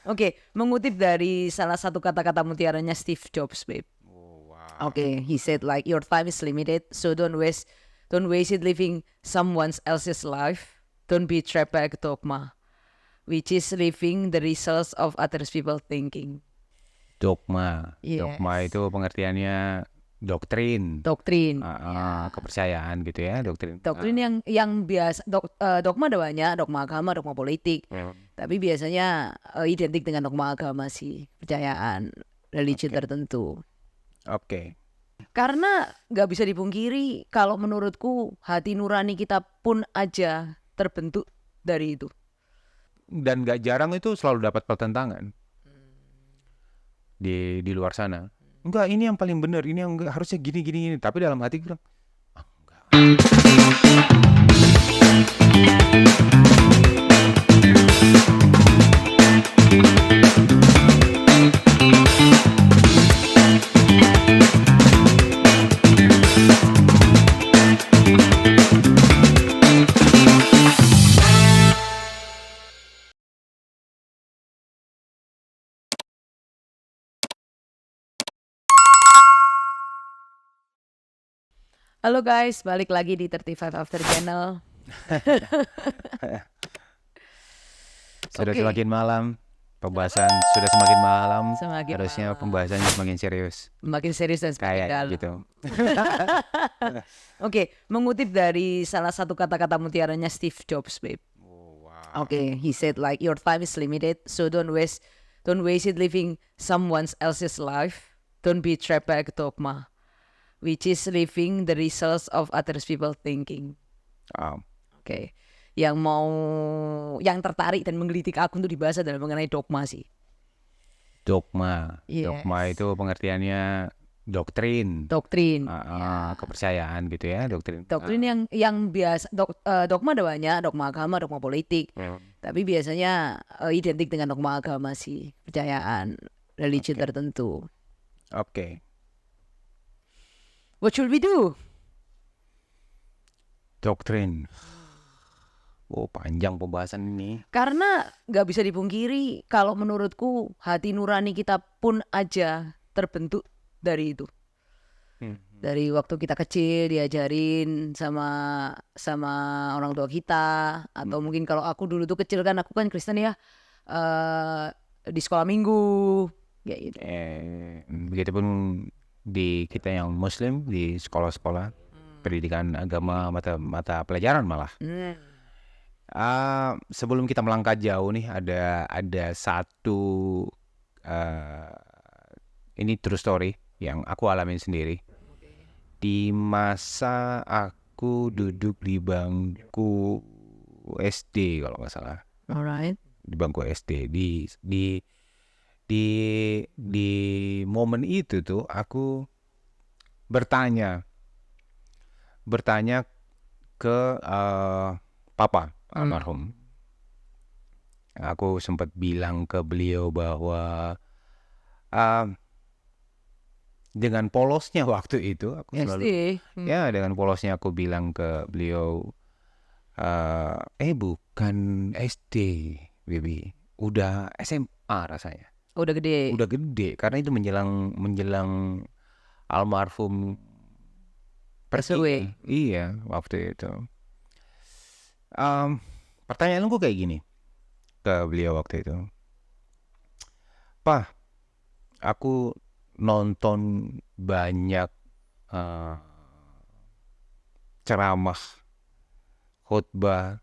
Oke, mengutip dari salah satu kata-kata mutiaranya Steve Jobs, babe. Oh, wow. Okay, he said like your time is limited, so don't waste it living someone else's life. Don't be trapped by dogma, which is living the results of others people thinking. Dogma. Dogma Yes. itu pengertiannya doktrin. Doktrin. Ya. Kepercayaan gitu ya, doktrin. Doktrin yang biasa dogma ada banyak, dogma agama, dogma politik. Tapi biasanya identik dengan dogma agama sih, kepercayaan religion Oke. tertentu. Oke. Karena nggak bisa dipungkiri kalau menurutku hati nurani kita pun aja terbentuk dari itu. Dan gak jarang itu selalu dapat pertentangan di luar sana. Enggak, ini yang paling benar, ini yang harusnya gini. Tapi dalam hati gue bilang, enggak. Halo guys, balik lagi di 35 After Channel. Sudah Oke. semakin malam, pembahasan sudah semakin malam, Semakin harusnya malam. pembahasannya semakin serius. Makin serius dan semakin Kayak dalam. gitu. Oke, mengutip dari salah satu kata-kata mutiaranya Steve Jobs, babe. Oh, wow. Okay, he said like your time is limited, so don't waste it living someone else's life. Don't be trapped by dogma, which is living the results of others people thinking. Oke. Yang tertarik dan menggelitik aku untuk dibahas adalah mengenai dogma sih. Dogma. Yes. Dogma itu pengertiannya doktrin. Doktrin. Kepercayaan gitu ya, doktrin. Doktrin yang biasa dogma ada banyak, dogma agama, dogma politik. Tapi biasanya identik dengan dogma agama sih, kepercayaan religion tertentu. Oke. What should we do? Doktrin. Oh, panjang pembahasan ini. Karena nggak bisa dipungkiri kalau menurutku hati nurani kita pun aja terbentuk dari itu. Dari waktu kita kecil diajarin sama orang tua kita, atau mungkin kalau aku dulu tuh kecil kan, aku kan Kristen ya, di sekolah minggu ya gitu. Begitupun di kita yang Muslim di sekolah-sekolah pendidikan agama, mata pelajaran malah. Sebelum kita melangkah jauh nih, ada satu ini true story yang aku alamin sendiri. Di masa aku duduk di bangku SD kalau nggak salah. Alright. Di bangku SD di momen itu tuh aku bertanya ke papa almarhum. Aku sempat bilang ke beliau bahwa dengan polosnya waktu itu aku selalu dengan polosnya aku bilang ke beliau, bukan SD, Bibi, udah SMA rasanya. Udah gede Karena itu menjelang almarhum pergi. Iya, waktu itu. Pertanyaanku kayak gini ke beliau waktu itu. Pak, aku nonton banyak ceramah, khutbah,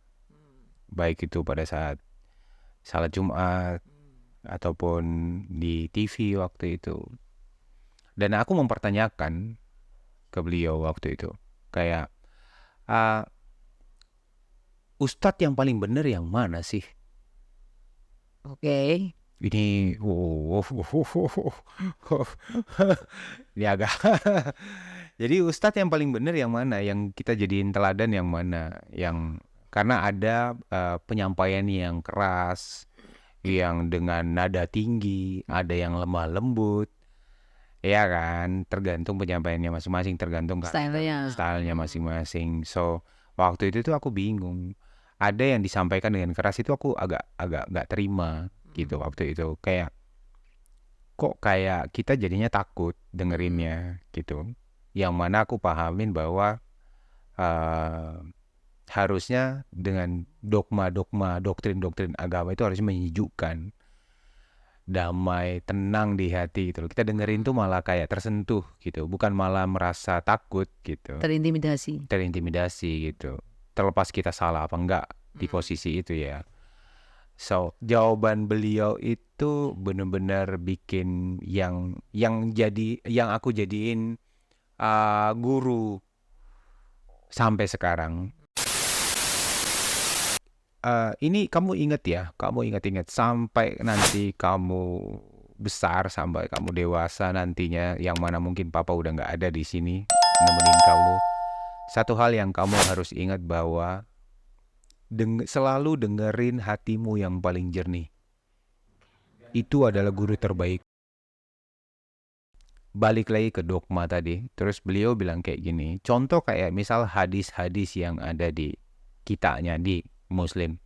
baik itu pada saat salat Jumat ataupun di TV waktu itu. Dan aku mempertanyakan ke beliau waktu itu, kayak ustadz yang paling benar yang mana sih? Oke. Ini ini agak jadi ustadz yang paling benar yang mana, yang kita jadiin teladan yang mana, yang karena ada penyampaian yang keras, yang dengan nada tinggi, ada yang lemah lembut, ya kan, tergantung penyampaiannya masing-masing, tergantung stylenya masing-masing. So waktu itu tuh aku bingung. Ada yang disampaikan dengan keras itu aku agak nggak terima. gitu waktu itu. Kayak kok kayak kita jadinya takut dengerinnya gitu. Yang mana aku pahamin bahwa eh, harusnya dengan dogma-dogma, doktrin-doktrin agama itu harusnya menyejukkan, damai, tenang di hati gitu loh. Kita dengerin tuh malah kayak tersentuh gitu, bukan malah merasa takut gitu, Terintimidasi. terintimidasi gitu. Terlepas kita salah apa enggak di posisi itu ya. So, jawaban beliau itu benar-benar bikin yang aku jadiin guru sampai sekarang. Ini kamu ingat sampai nanti kamu besar, sampai kamu dewasa nantinya, yang mana mungkin papa udah nggak ada di sini nemenin kamu. Satu hal yang kamu harus ingat bahwa selalu dengerin hatimu yang paling jernih. Itu adalah guru terbaik. Balik lagi ke dogma tadi, terus beliau bilang kayak gini, contoh kayak misal hadis-hadis yang ada di kitanya, di Muslim.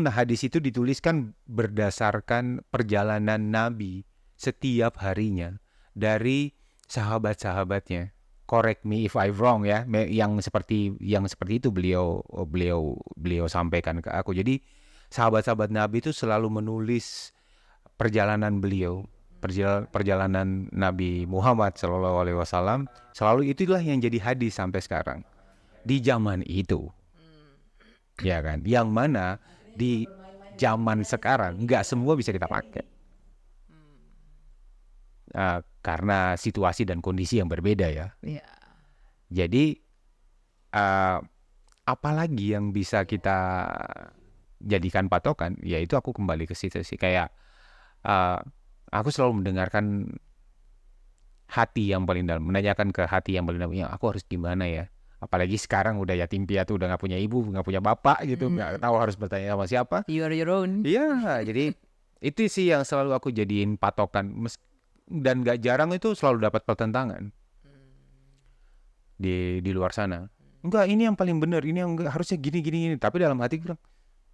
Hadis itu dituliskan berdasarkan perjalanan Nabi setiap harinya dari sahabat-sahabatnya. Correct me if I'm wrong ya, yang seperti itu beliau sampaikan ke aku. Jadi sahabat-sahabat Nabi itu selalu menulis perjalanan beliau, perjalanan Nabi Muhammad SAW. Selalu itulah yang jadi hadis sampai sekarang di zaman itu, ya kan? Yang mana di zaman sekarang nggak semua bisa kita pakai karena situasi dan kondisi yang berbeda ya. Jadi apalagi yang bisa kita jadikan patokan, yaitu aku kembali ke situ sih. Kayak aku selalu mendengarkan hati yang paling dalam, menanyakan ke hati yang paling dalam, ya aku harus gimana ya. Apalagi sekarang udah yatim piatu, udah nggak punya ibu, nggak punya bapak gitu, nggak tahu harus bertanya sama siapa. You are your own. Iya, jadi itu sih yang selalu aku jadiin patokan. Dan nggak jarang itu selalu dapat pertentangan di luar sana. Enggak, ini yang paling benar, ini yang enggak, harusnya gini. Tapi dalam hati gue bilang,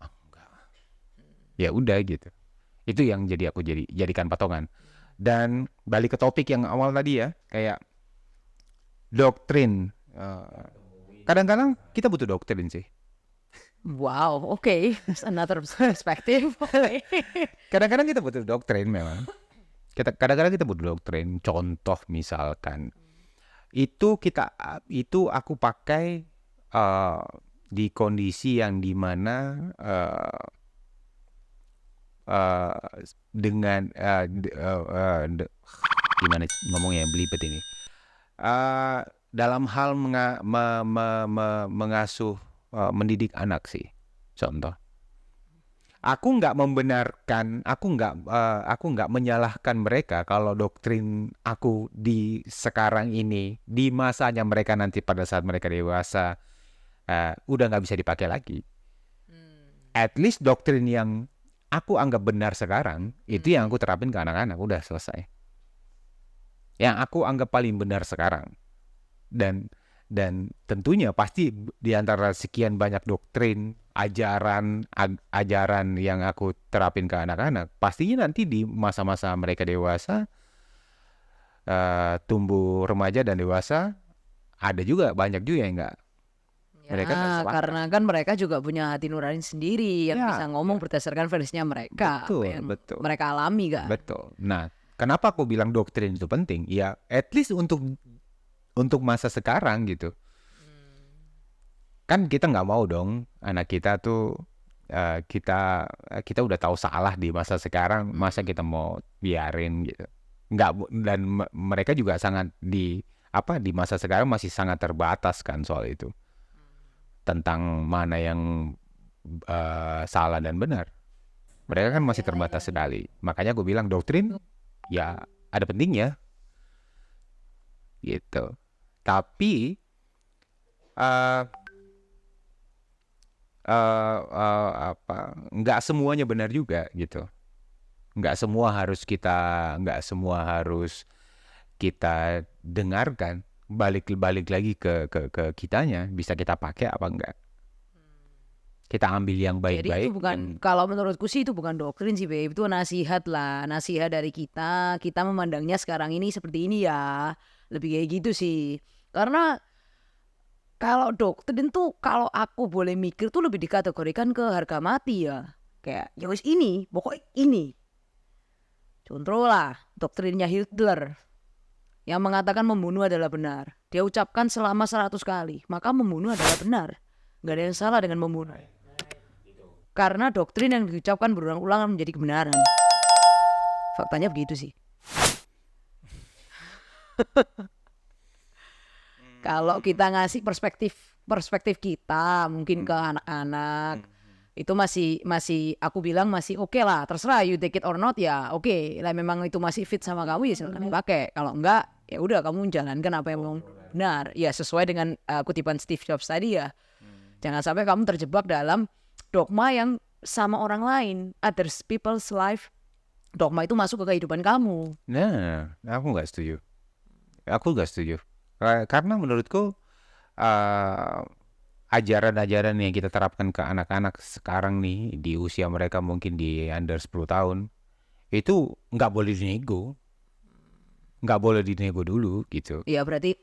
enggak. Ya udah gitu. Itu yang aku jadikan patokan. Dan balik ke topik yang awal tadi ya, kayak doktrin. Kadang-kadang kita butuh doktrin sih. Wow, okay. That's another perspective. Kadang-kadang kita butuh doktrin memang. Kadang-kadang kita butuh doktrin. Contoh misalkan, itu aku pakai di kondisi yang dimana dengan gimana ngomongnya belibet ini. Dalam hal mengasuh, mendidik anak sih, contoh. Aku nggak membenarkan, aku nggak menyalahkan mereka kalau doktrin aku di sekarang ini, di masanya mereka nanti pada saat mereka dewasa, udah nggak bisa dipakai lagi. At least doktrin yang aku anggap benar sekarang, itu yang aku terapin ke anak-anak, udah selesai. Yang aku anggap paling benar sekarang. Dan tentunya pasti di antara sekian banyak doktrin, ajaran yang aku terapin ke anak-anak, pastinya nanti di masa-masa mereka dewasa, tumbuh remaja dan dewasa, ada juga banyak juga yang enggak. Mereka karena kan mereka juga punya hati nurani sendiri yang bisa ngomong berdasarkan versinya mereka, betul. Mereka alami kan. Betul. Nah, kenapa aku bilang doktrin itu penting? Ya, at least untuk masa sekarang gitu. Kan kita nggak mau dong anak kita tuh kita udah tahu salah di masa sekarang, masa kita mau biarin gitu. Nggak, dan mereka juga sangat di masa sekarang masih sangat terbatas kan soal itu. Tentang mana yang salah dan benar. Mereka kan masih terbatas sekali. Makanya gue bilang doktrin ya ada pentingnya. Gitu. Tapi nggak semuanya benar juga gitu. Nggak semua harus kita dengarkan. Balik lagi ke kitanya, bisa kita pakai apa enggak. kita ambil yang Jadi baik-baik. itu bukan, kalau menurutku sih itu bukan doktrin sih, Beb. Itu nasihat lah, nasihat dari kita. Kita memandangnya sekarang ini seperti ini ya. Lebih kayak gitu sih. Karena kalau doktrin tuh, kalau aku boleh mikir tuh lebih dikategorikan ke harga mati ya. Kayak ya wis ini, pokoknya ini. Contoh lah, doktrinnya Hitler yang mengatakan membunuh adalah benar. Dia ucapkan selama 100 kali, maka membunuh adalah benar. Gak ada yang salah dengan membunuh. Karena doktrin yang diucapkan berulang-ulang menjadi kebenaran. Faktanya begitu sih. Kalau kita ngasih perspektif kita mungkin ke anak-anak, itu masih aku bilang masih oke lah, terserah you take it or not ya oke. Lah memang itu masih fit sama kamu ya silakan pakai. Kalau enggak ya udah kamu jalankan apa yang mau benar. Ya sesuai dengan kutipan Steve Jobs tadi ya. Jangan sampai kamu terjebak dalam dogma yang sama orang lain, others people's life. Dogma itu masuk ke kehidupan kamu. Nah, aku nggak setuju. Karena menurutku ajaran-ajaran yang kita terapkan ke anak-anak sekarang nih di usia mereka mungkin di under 10 tahun itu nggak boleh dinego dulu gitu. Ya berarti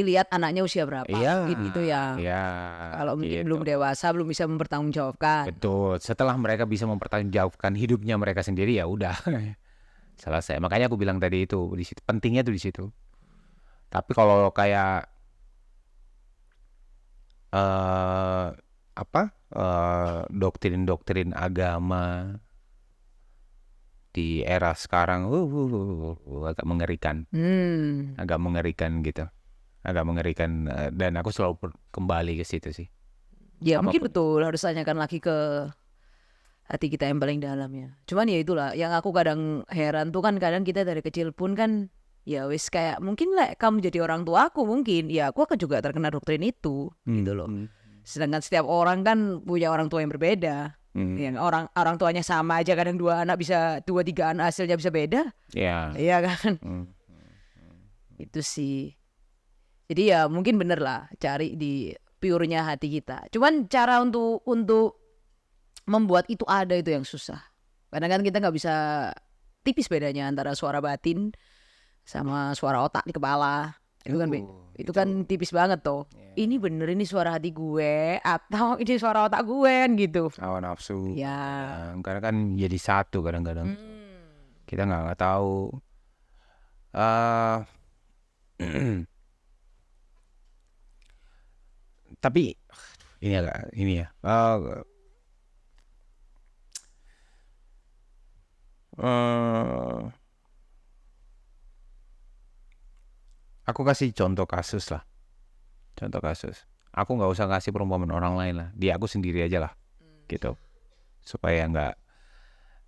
lihat anaknya usia berapa. Iya, Itu ya. iya, Kalau mungkin gitu. belum dewasa, belum bisa mempertanggungjawabkan. Betul. Setelah mereka bisa mempertanggungjawabkan hidupnya mereka sendiri ya udah selesai. Makanya aku bilang tadi itu di situ pentingnya tuh di situ. Tapi kalau kayak doktrin-doktrin agama di era sekarang agak mengerikan. Agak mengerikan gitu. Agak mengerikan dan aku selalu kembali ke situ sih. Ya mungkin Apapun. betul harus tanyakan lagi ke hati kita yang paling dalam ya. Cuman ya itulah yang aku kadang heran tuh kan, kadang kita dari kecil pun kan ya wis kayak mungkin lah kamu jadi orang tua aku, mungkin ya aku juga terkena doktrin itu gitu loh. Sedangkan setiap orang kan punya orang tua yang berbeda. Yang orang tuanya sama aja kadang 2 anak bisa 2-3 anak hasilnya bisa beda. Ya. Iya kan? Itu sih. Jadi ya mungkin bener lah cari di purenya hati kita. Cuman cara untuk membuat itu ada itu yang susah. Kadang kan kita nggak bisa, tipis bedanya antara suara batin sama suara otak di kepala. Itu kan itu kan tipis banget tuh. Ini bener ini suara hati gue atau ini suara otak gue kan gitu. Hawa nafsu. Ya. Karena kan jadi satu kadang-kadang. Kita nggak tahu. Tapi ini ya. Aku kasih contoh kasus lah. Contoh kasus. Aku nggak usah kasih perumpamaan orang lain lah. Dia aku sendiri aja lah. Gitu. Supaya nggak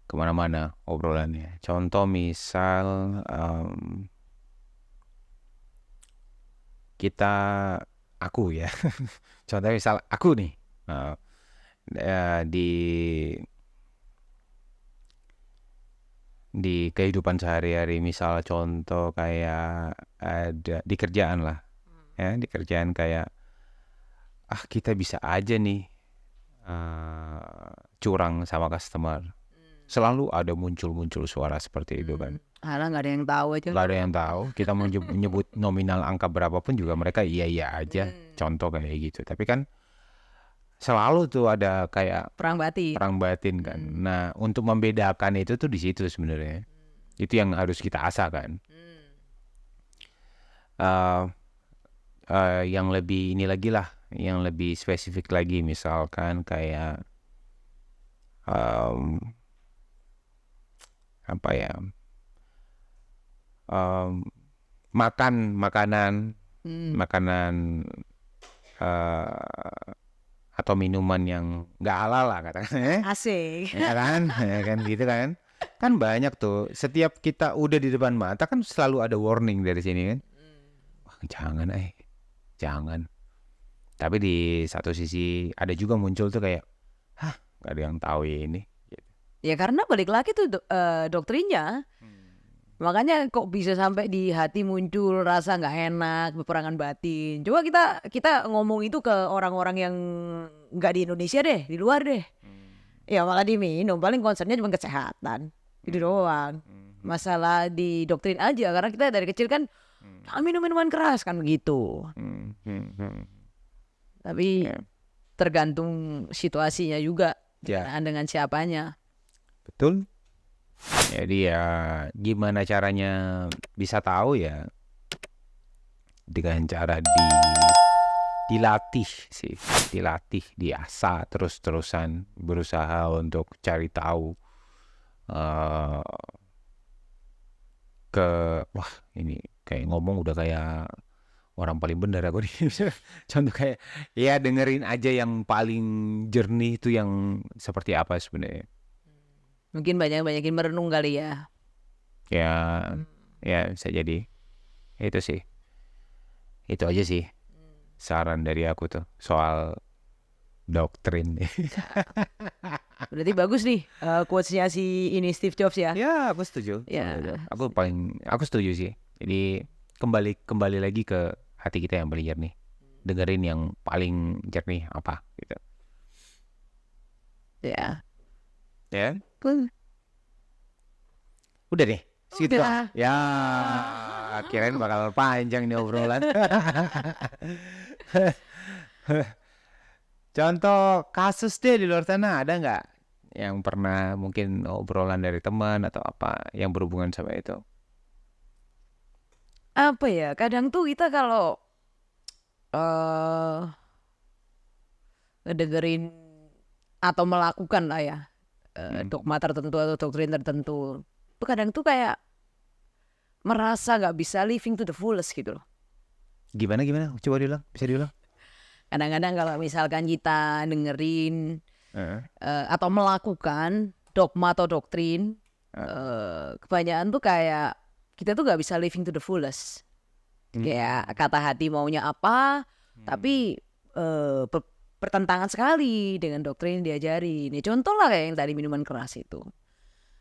kemana-mana obrolannya. Contoh misal aku ya. Contoh misal aku nih di kehidupan sehari-hari, misal contoh kayak ada di kerjaan lah, ya di kerjaan kayak kita bisa aja nih curang sama customer. Selalu ada muncul suara seperti itu kan. Karena nggak ada yang tahu aja. Nggak ada yang tahu. Kita menyebut nominal angka berapapun juga mereka iya aja. Contoh kayak gitu. Tapi kan selalu tuh ada kayak perang batin kan. Nah, untuk membedakan itu tuh di situ sebenarnya. Itu yang harus kita asah kan. Yang lebih ini lagi lah, yang lebih spesifik lagi, misalkan kayak makanan atau minuman yang nggak halal lah katakan. Asik. Ya kan gitu kan banyak tuh. Setiap kita udah di depan mata kan selalu ada warning dari sini kan. Wah, jangan. Tapi di satu sisi ada juga muncul tuh kayak nggak ada yang tahu ya ini. Ya karena balik lagi tuh doktrinnya. Makanya kok bisa sampai di hati muncul rasa nggak enak, peperangan batin. Coba kita ngomong itu ke orang-orang yang nggak di Indonesia deh, di luar deh. Ya malah diminum, paling concernnya cuma kesehatan. Itu doang. Masalah di doktrin aja, karena kita dari kecil kan jangan minum minuman keras kan begitu. Tapi tergantung situasinya juga, Ya. dengan siapanya. Betul. Jadi ya gimana caranya bisa tahu ya dengan cara dilatih sih, diasah terus-terusan berusaha untuk cari tahu eh wah ini kayak ngomong udah kayak orang paling benar aku nih. Contoh kayak ya dengerin aja yang paling jernih itu yang seperti apa sebenarnya. Mungkin banyakin merenung kali ya. Ya, ya bisa jadi. Itu sih. Itu aja sih saran dari aku tuh soal doktrin. Berarti bagus nih quotes-nya si ini Steve Jobs ya. Ya, aku setuju. Ya. Aku setuju sih. Jadi kembali lagi ke hati kita yang paling jernih. Dengerin yang paling jernih apa gitu. Ya. Ya. Udah deh. Segitu. Udah. Ya, kirain bakal panjang nih obrolan. Contoh kasus deh di luar sana ada nggak yang pernah mungkin obrolan dari teman atau apa yang berhubungan sama itu? Apa ya? Kadang tuh kita kalau ngedengerin atau melakukan lah ya dogma tertentu atau doktrin tertentu, tuh kadang tuh kayak merasa nggak bisa living to the fullest gitu loh. Gimana? Coba diulang, bisa diulang? Kadang-kadang kalau misalkan kita dengerin atau melakukan dogma atau doktrin, kebanyakan tuh kayak kita tuh nggak bisa living to the fullest. Kayak kata hati maunya apa, tapi bertentangan sekali dengan doktrin yang diajarin. Ya, contoh lah kayak yang tadi minuman keras itu.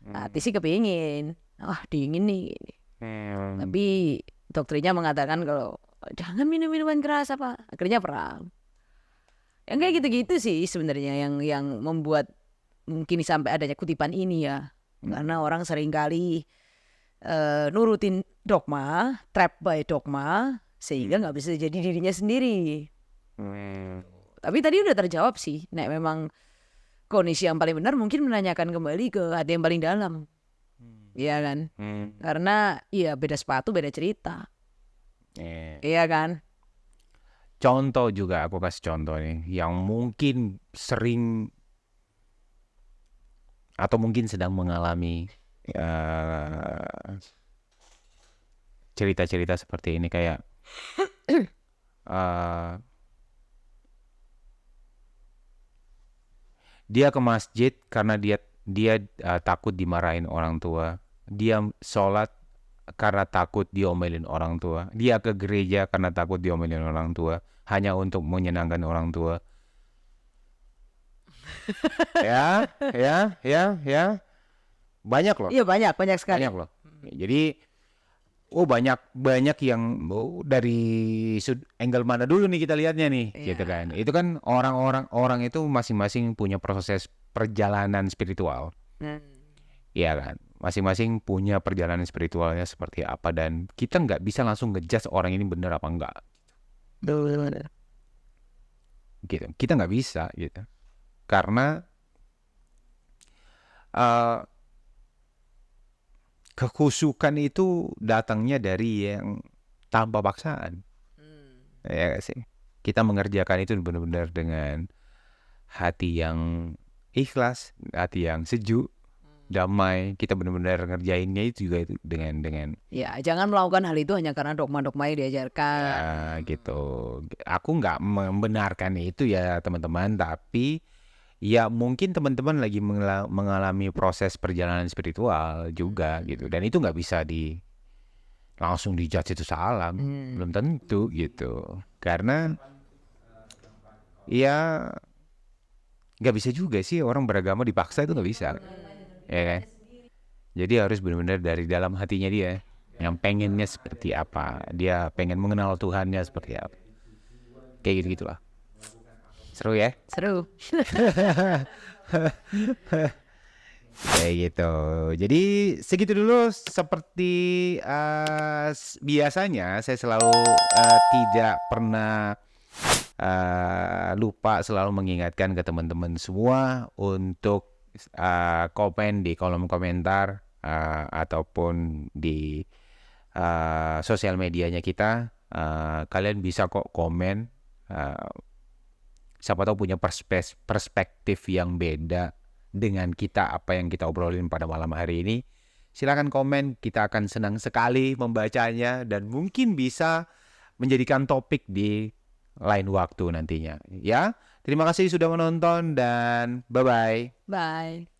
Hati sih kepingin, wah dingin nih. Tapi doktrinnya mengatakan kalau jangan minum minuman keras apa, akhirnya perang. Yang kayak gitu-gitu sih sebenarnya yang membuat mungkin sampai adanya kutipan ini ya. Karena orang seringkali nurutin dogma, trap by dogma, sehingga nggak bisa jadi dirinya sendiri. Tapi tadi udah terjawab sih, nek memang kondisi yang paling benar mungkin menanyakan kembali ke hati yang paling dalam. Iya kan? Karena iya beda sepatu, beda cerita. Iya kan? Contoh juga aku kasih contoh nih yang mungkin sering atau mungkin sedang mengalami cerita-cerita seperti ini kayak dia ke masjid karena dia takut dimarahin orang tua. Dia sholat karena takut diomelin orang tua. Dia ke gereja karena takut diomelin orang tua. Hanya untuk menyenangkan orang tua. Ya. Banyak loh. Iya banyak sekali. Banyak loh. Jadi banyak yang dari angle mana dulu nih kita lihatnya nih, gitu kan. Itu kan orang itu masing-masing punya proses perjalanan spiritual. Iya kan. Masing-masing punya perjalanan spiritualnya seperti apa dan kita nggak bisa langsung ngejudge orang ini benar apa enggak. Gitu. Kita nggak bisa gitu. Karena kekhusyukan itu datangnya dari yang tanpa paksaan. Ya gak sih? Kita mengerjakan itu benar-benar dengan hati yang ikhlas, hati yang sejuk, damai. Kita benar-benar ngerjainnya itu juga itu dengan ya jangan melakukan hal itu hanya karena dogma-dogma yang diajarkan. Ya gitu. Aku nggak membenarkan itu ya teman-teman, tapi ya mungkin teman-teman lagi mengalami proses perjalanan spiritual juga gitu, dan itu nggak bisa langsung dijudge itu salah, belum tentu gitu, karena ya nggak bisa juga sih orang beragama dipaksa, itu nggak bisa, ya kan? Jadi harus benar-benar dari dalam hatinya dia, yang pengennya seperti apa, dia pengen mengenal Tuhannya seperti apa. Kayak gitu-gitulah. Seru ya? Seru. Kayak gitu. Jadi segitu dulu. Seperti biasanya saya selalu tidak pernah lupa selalu mengingatkan ke teman-teman semua untuk komen di kolom komentar ataupun di sosial medianya kita. Kalian bisa kok komen. Siapa tahu punya perspektif yang beda dengan kita, apa yang kita obrolin pada malam hari ini. Silakan komen, kita akan senang sekali membacanya dan mungkin bisa menjadikan topik di lain waktu nantinya. Ya, terima kasih sudah menonton dan bye-bye. Bye.